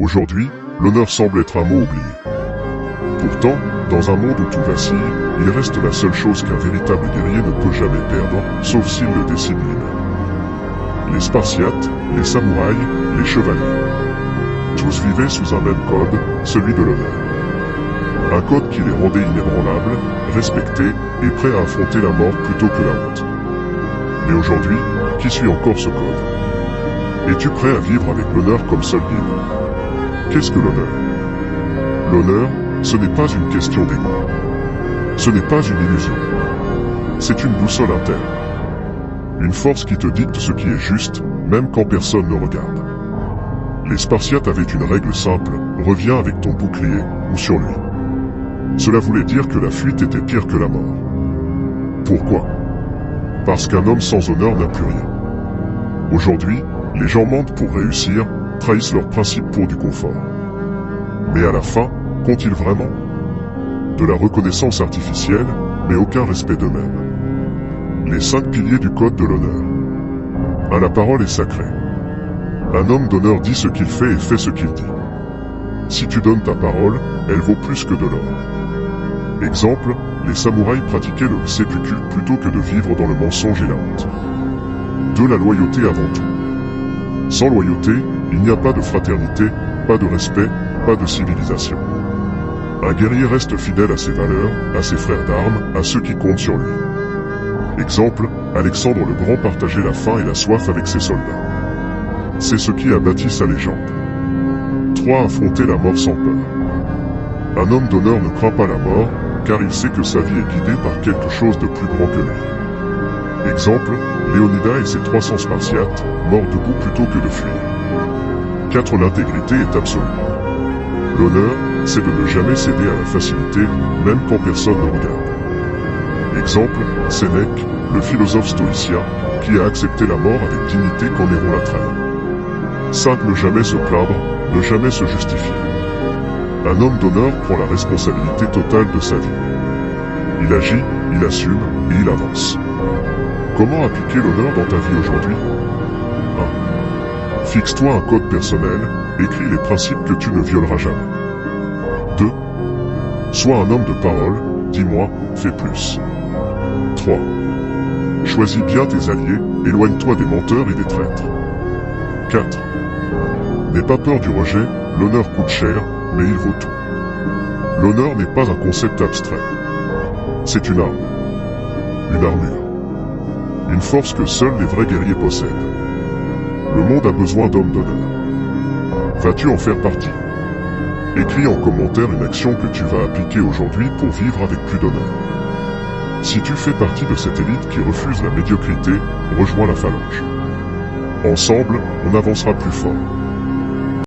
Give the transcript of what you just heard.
Aujourd'hui, l'honneur semble être un mot oublié. Pourtant, dans un monde où tout vacille, il reste la seule chose qu'un véritable guerrier ne peut jamais perdre, sauf s'il le décide lui-même. Les Spartiates, les samouraïs, les chevaliers. Tous vivaient sous un même code, celui de l'honneur. Un code qui les rendait inébranlables, respectés et prêts à affronter la mort plutôt que la honte. Mais aujourd'hui, qui suit encore ce code? Es-tu prêt à vivre avec l'honneur comme seul guide? Qu'est-ce que l'honneur? L'honneur, ce n'est pas une question d'ego. Ce n'est pas une illusion. C'est une boussole interne. Une force qui te dicte ce qui est juste, même quand personne ne regarde. Les Spartiates avaient une règle simple, reviens avec ton bouclier, ou sur lui. Cela voulait dire que la fuite était pire que la mort. Pourquoi? Parce qu'un homme sans honneur n'a plus rien. Aujourd'hui, les gens mentent pour réussir, trahissent leurs principes pour du confort. Mais à la fin, qu'ont-ils vraiment? De la reconnaissance artificielle, mais aucun respect d'eux-mêmes. Les 5 piliers du code de l'honneur. 1. La parole est sacrée. Un homme d'honneur dit ce qu'il fait et fait ce qu'il dit. Si tu donnes ta parole, elle vaut plus que de l'or. Exemple, les samouraïs pratiquaient le seppuku plutôt que de vivre dans le mensonge et la honte. 2. La loyauté avant tout. Sans loyauté, il n'y a pas de fraternité, pas de respect, pas de civilisation. Un guerrier reste fidèle à ses valeurs, à ses frères d'armes, à ceux qui comptent sur lui. Exemple, Alexandre le Grand partageait la faim et la soif avec ses soldats. C'est ce qui a bâti sa légende. 3. Affronter la mort sans peur. Un homme d'honneur ne craint pas la mort, car il sait que sa vie est guidée par quelque chose de plus grand que lui. Exemple, Léonidas et ses 300 Spartiates, morts debout plutôt que de fuir. 4. L'intégrité est absolue. L'honneur, c'est de ne jamais céder à la facilité, même quand personne ne regarde. Exemple, Sénèque, le philosophe stoïcien, qui a accepté la mort avec dignité quand Néron l'a trahi. 5. Ne jamais se plaindre, ne jamais se justifier. Un homme d'honneur prend la responsabilité totale de sa vie. Il agit, il assume, et il avance. Comment appliquer l'honneur dans ta vie aujourd'hui? 1. Fixe-toi un code personnel, écris les principes que tu ne violeras jamais. 2. Sois un homme de parole, dis-moi, fais plus. 3. Choisis bien tes alliés, éloigne-toi des menteurs et des traîtres. 4. N'aie pas peur du rejet, l'honneur coûte cher, mais il vaut tout. L'honneur n'est pas un concept abstrait. C'est une arme. Une armure. Une force que seuls les vrais guerriers possèdent. Le monde a besoin d'hommes d'honneur. Vas-tu en faire partie? Écris en commentaire une action que tu vas appliquer aujourd'hui pour vivre avec plus d'honneur. Si tu fais partie de cette élite qui refuse la médiocrité, rejoins la phalange. Ensemble, on avancera plus fort.